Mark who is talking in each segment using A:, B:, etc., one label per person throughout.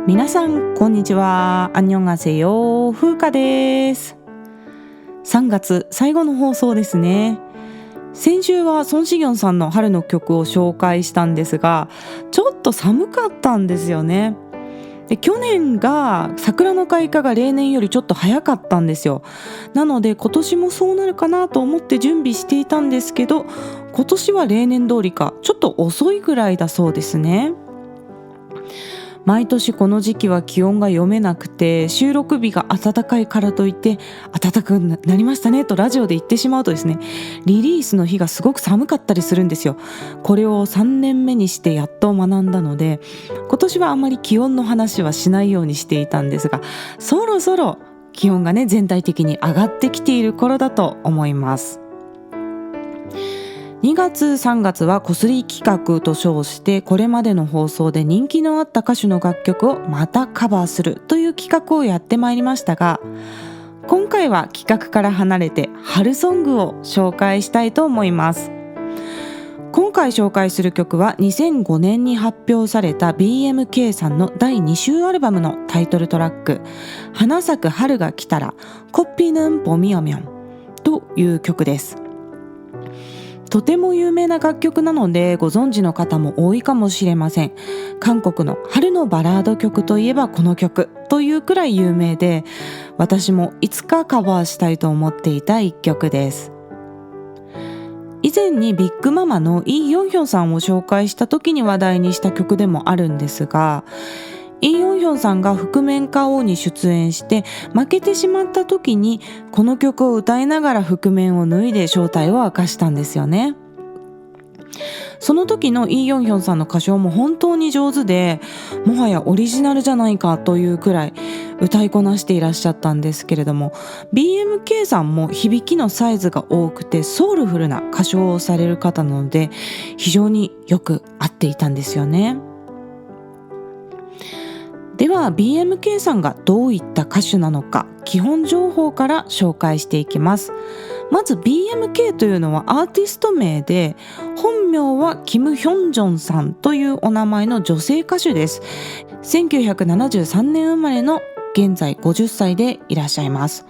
A: 皆さんこんにちは。アンニョンガセヨ、風花です。3月最後の放送ですね。先週はソン・シギョンさんの春の曲を紹介したんですが、ちょっと寒かったんですよね。で、去年が桜の開花が例年よりちょっと早かったんですよ。なので今年もそうなるかなと思って準備していたんですけど、今年は例年通りかちょっと遅いぐらいだそうですね。毎年この時期は気温が読めなくて、収録日が暖かいからといって暖かくなりましたねとラジオで言ってしまうとですね、リリースの日がすごく寒かったりするんですよ。これを3年目にしてやっと学んだので、今年はあまり気温の話はしないようにしていたんですが、そろそろ気温がね全体的に上がってきている頃だと思います。2月3月はこすり企画と称して、これまでの放送で人気のあった歌手の楽曲をまたカバーするという企画をやってまいりましたが、今回は企画から離れて春ソングを紹介したいと思います。今回紹介する曲は2005年に発表された BMK さんの第2週アルバムのタイトルトラック、花咲く春が来たらコピヌンボミヨミョンという曲です。とても有名な楽曲なのでご存知の方も多いかもしれません。韓国の春のバラード曲といえばこの曲というくらい有名で、私もいつかカバーしたいと思っていた一曲です。以前にビッグママのイ・ヨンヒョンさんを紹介した時に話題にした曲でもあるんですが、イ・ヨンヒョンさんが覆面歌王に出演して負けてしまった時にこの曲を歌いながら覆面を脱いで正体を明かしたんですよね。その時のイ・ヨンヒョンさんの歌唱も本当に上手で、もはやオリジナルじゃないかというくらい歌いこなしていらっしゃったんですけれども、 BMK さんも響きのサイズが多くてソウルフルな歌唱をされる方なので、非常によく合っていたんですよね。では BMK さんがどういった歌手なのか、基本情報から紹介していきます。まず BMK というのはアーティスト名で、本名はキム・ヒョンジョンさんというお名前の女性歌手です。1973年生まれの現在50歳でいらっしゃいます。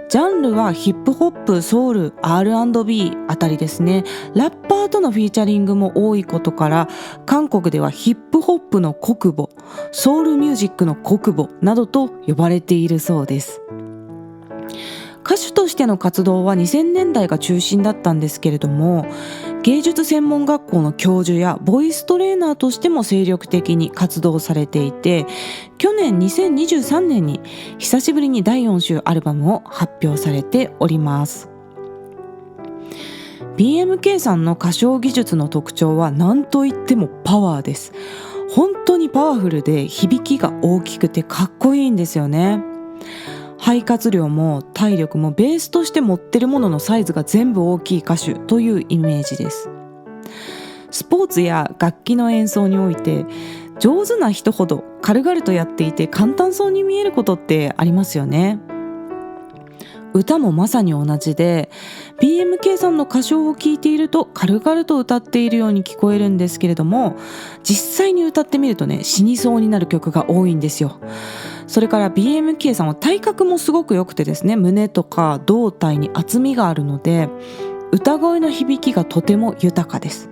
A: ジャンルはヒップホップ、ソウル、R&B あたりですね。ラッパーとのフィーチャリングも多いことから、韓国ではヒップホップの国母、ソウルミュージックの国母などと呼ばれているそうです。歌手としての活動は2000年代が中心だったんですけれども、芸術専門学校の教授やボイストレーナーとしても精力的に活動されていて、去年2023年に久しぶりに第4週アルバムを発表されております。 BMK さんの歌唱技術の特徴は何といってもパワーです。本当にパワフルで響きが大きくてかっこいいんですよね。肺活量も体力もベースとして持ってるもののサイズが全部大きい歌手というイメージです。スポーツや楽器の演奏において上手な人ほど軽々とやっていて簡単そうに見えることってありますよね。歌もまさに同じで、 BMK さんの歌唱を聞いていると軽々と歌っているように聞こえるんですけれども、実際に歌ってみるとね、死にそうになる曲が多いんですよ。それから BMK さんは体格もすごく良くてですね、胸とか胴体に厚みがあるので、歌声の響きがとても豊かです。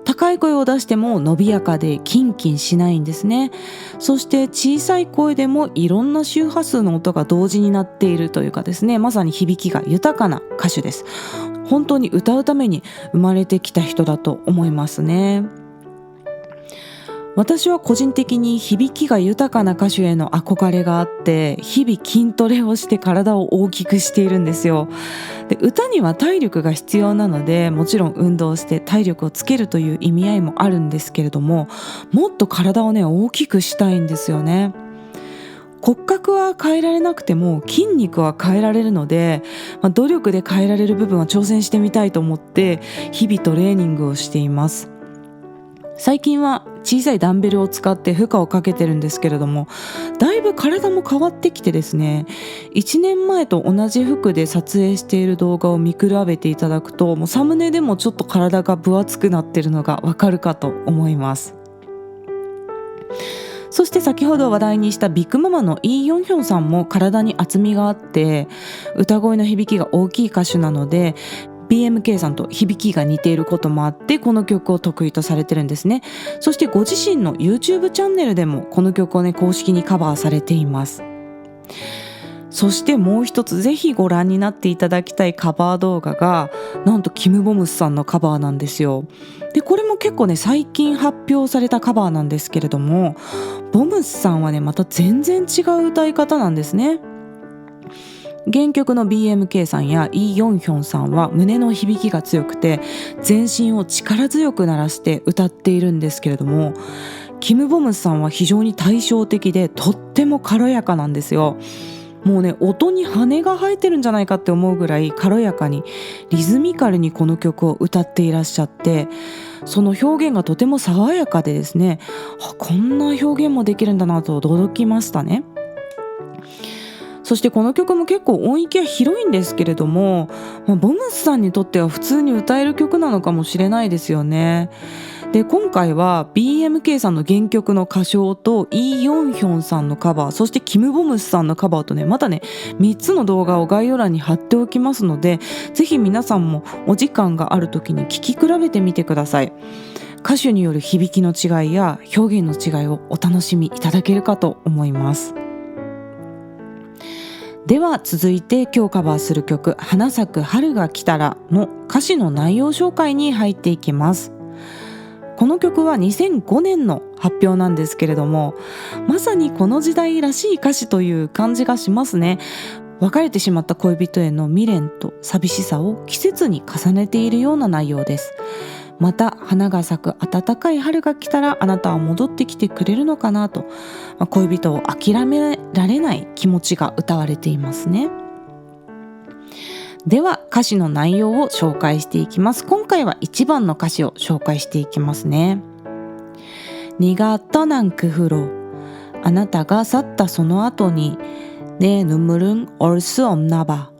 A: 高い声を出しても伸びやかでキンキンしないんですね。そして小さい声でもいろんな周波数の音が同時になっているというかですね、まさに響きが豊かな歌手です。本当に歌うために生まれてきた人だと思いますね。私は個人的に響きが豊かな歌手への憧れがあって、日々筋トレをして体を大きくしているんですよ。で、歌には体力が必要なので、もちろん運動して体力をつけるという意味合いもあるんですけれども、もっと体をね大きくしたいんですよね。骨格は変えられなくても筋肉は変えられるので、努力で変えられる部分は挑戦してみたいと思って日々トレーニングをしています。最近は小さいダンベルを使って負荷をかけてるんですけれども、だいぶ体も変わってきてですね、1年前と同じ服で撮影している動画を見比べていただくと、もうサムネでもちょっと体が分厚くなってるのがわかるかと思います。そして先ほど話題にしたビッグママのイ・ヨンヒョンさんも体に厚みがあって歌声の響きが大きい歌手なので、BMK さんと響きが似ていることもあってこの曲を得意とされてるんですね。そしてご自身の YouTube チャンネルでもこの曲をね公式にカバーされています。そしてもう一つぜひご覧になっていただきたいカバー動画がなんとキム・ボムスさんのカバーなんですよ。でこれも結構ね最近発表されたカバーなんですけれども、ボムスさんはねまた全然違う歌い方なんですね。原曲の BMK さんやイ・ヨンヒョンさんは胸の響きが強くて全身を力強く鳴らして歌っているんですけれども、キム・ボムスさんは非常に対照的でとっても軽やかなんですよ。もうね音に羽が生えてるんじゃないかって思うぐらい軽やかにリズミカルにこの曲を歌っていらっしゃって、その表現がとても爽やかでですね、こんな表現もできるんだなと驚きましたね。そしてこの曲も結構音域は広いんですけれども、ボムスさんにとっては普通に歌える曲なのかもしれないですよね。で今回は BMK さんの原曲の歌唱とイ・ヨンヒョンさんのカバー、そしてキム・ボムスさんのカバーとねまたね3つの動画を概要欄に貼っておきますので、ぜひ皆さんもお時間がある時に聴き比べてみてください。歌手による響きの違いや表現の違いをお楽しみいただけるかと思います。では続いて今日カバーする曲花咲く春が来たらの歌詞の内容紹介に入っていきます。この曲は2005年の発表なんですけれども、まさにこの時代らしい歌詞という感じがしますね。別れてしまった恋人への未練と寂しさを季節に重ねているような内容です。また花が咲く暖かい春が来たらあなたは戻ってきてくれるのかなと、恋人を諦められない気持ちが歌われていますね。では歌詞の内容を紹介していきます。今回は1番の歌詞を紹介していきますね。네가 떠난 그 후로、あなたが去ったその後に내 눈물은 얼 수 없나 봐、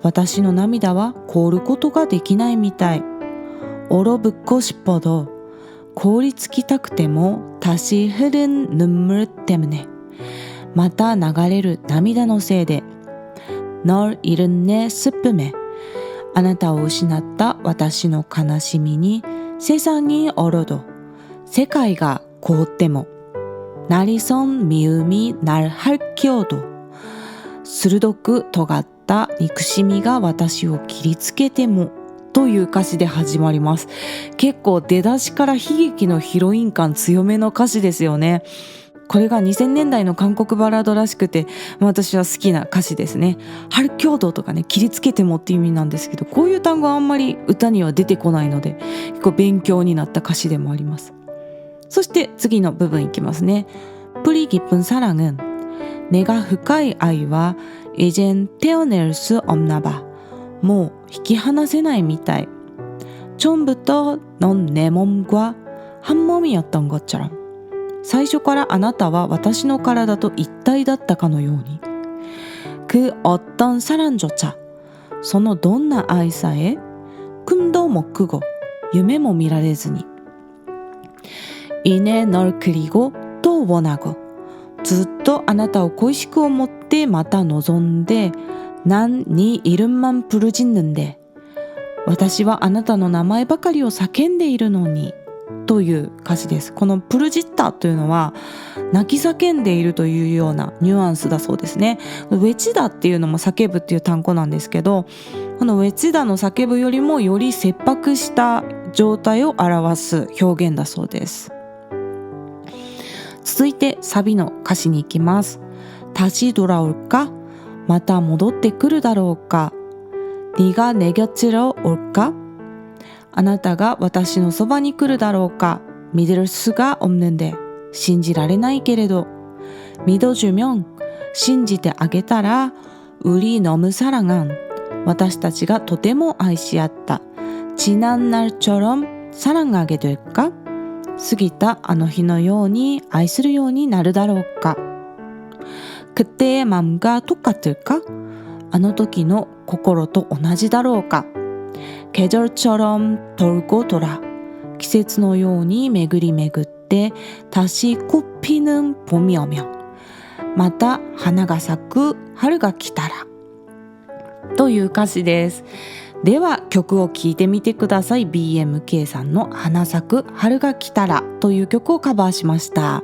A: 私の涙は凍ることができないみたい。얼어붙고 싶어도凍りつきたくても다시 흐른 눈물 때문에、また流れる涙のせいで널 잃은 내 슬픔에、あなたを失った私の悲しみに세상이 얼어도、世界が凍っても날이 선 미움이 날 핥혀도、鋭く尖った憎しみが私を切りつけてもという歌詞で始まります。結構出だしから悲劇のヒロイン感強めの歌詞ですよね。これが2000年代の韓国バラードらしくて、私は好きな歌詞ですね。ハル強度とかね、切りつけてもっていう意味なんですけど、こういう単語はあんまり歌には出てこないので結構勉強になった歌詞でもあります。そして次の部分いきますね。뿌리 깊은 사랑은 내가深い愛は이젠 떼어낼 수 없나 봐、もう引き離せないみたい。처음부터 넌 내 몸과 한 몸이었던 것처럼、最初からあなたは私の体と一体だったかのように。그 어떤 사랑조차、そのどんな愛さえ꿈도 못 꾸고、夢も見られずに。이내 널 그리고 또 원하고、ずっとあなたを恋しく思ってまた望んで、난 네 이름만 부르짖는데、私はあなたの名前ばかりを叫んでいるのにという歌詞です。このプルジッタというのは泣き叫んでいるというようなニュアンスだそうですね。ウェチダっていうのも叫ぶっていう単語なんですけど、このウェチダの叫ぶよりもより切迫した状態を表す表現だそうです。続いてサビの歌詞に行きます。다시 돌아올까、また戻ってくるだろうか。네가 내 곁으로 올까、あなたが私のそばに来るだろうか。믿을 수가 없는데、信じられないけれど。믿어주면、信じてあげたら、우리 너무 사랑한、私たちがとても愛し合った。지난 날처럼 사랑하게 될까、過ぎたあの日のように愛するようになるだろうか。그때의 마음과 똑같을까、あの時の心と同じだろうか。계절처럼 돌고 돌아、季節のように巡り巡ってて다시 꽃 피는 봄이 오면また花が咲く春が来たらという歌詞です。では曲を聴いてみてください。 BMK さんの花咲く春が来たらという曲をカバーしました。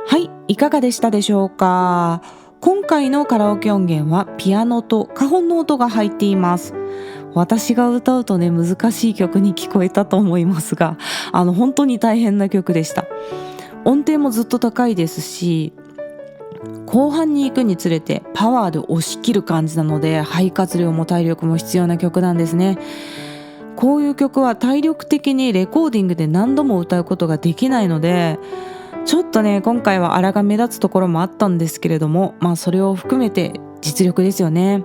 A: はい、いかがでしたでしょうか。今回のカラオケ音源はピアノとカホンの音が入っています。私が歌うとね、難しい曲に聞こえたと思いますが、本当に大変な曲でした。音程もずっと高いですし、後半に行くにつれてパワーで押し切る感じなので、肺活量も体力も必要な曲なんですね。こういう曲は体力的にレコーディングで何度も歌うことができないので、ちょっとね今回は荒が目立つところもあったんですけれども、それを含めて実力ですよね。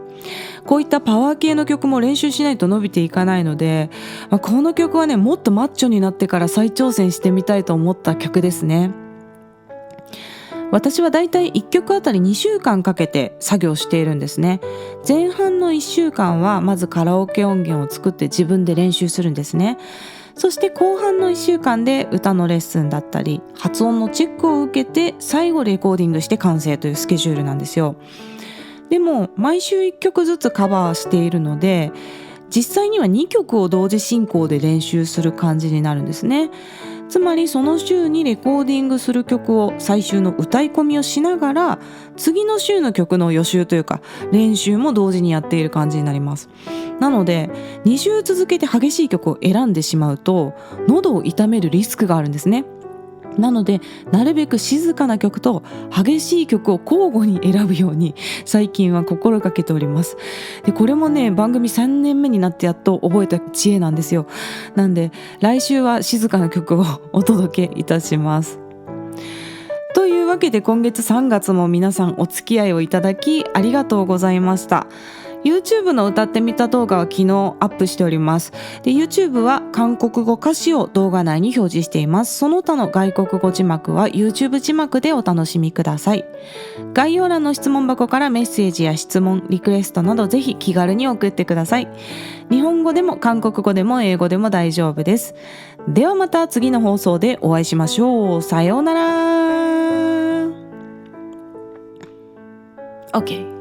A: こういったパワー系の曲も練習しないと伸びていかないので、この曲はねもっとマッチョになってから再挑戦してみたいと思った曲ですね。私はだいたい1曲あたり2週間かけて作業しているんですね。前半の1週間はまずカラオケ音源を作って自分で練習するんですね。そして後半の1週間で歌のレッスンだったり発音のチェックを受けて最後レコーディングして完成というスケジュールなんですよ。でも毎週1曲ずつカバーしているので、実際には2曲を同時進行で練習する感じになるんですね。つまりその週にレコーディングする曲を最終の歌い込みをしながら、次の週の曲の予習というか練習も同時にやっている感じになります。なので2週続けて激しい曲を選んでしまうと喉を痛めるリスクがあるんですね。なのでなるべく静かな曲と激しい曲を交互に選ぶように最近は心がけております。でこれもね番組3年目になってやっと覚えた知恵なんですよ。なんで来週は静かな曲をお届けいたします。というわけで今月3月も皆さんお付き合いをいただきありがとうございました。YouTube の歌ってみた動画は昨日アップしております。で YouTube は韓国語歌詞を動画内に表示しています。その他の外国語字幕は YouTube 字幕でお楽しみください。概要欄の質問箱からメッセージや質問、リクエストなどぜひ気軽に送ってください。日本語でも韓国語でも英語でも大丈夫です。ではまた次の放送でお会いしましょう。さようなら。OK。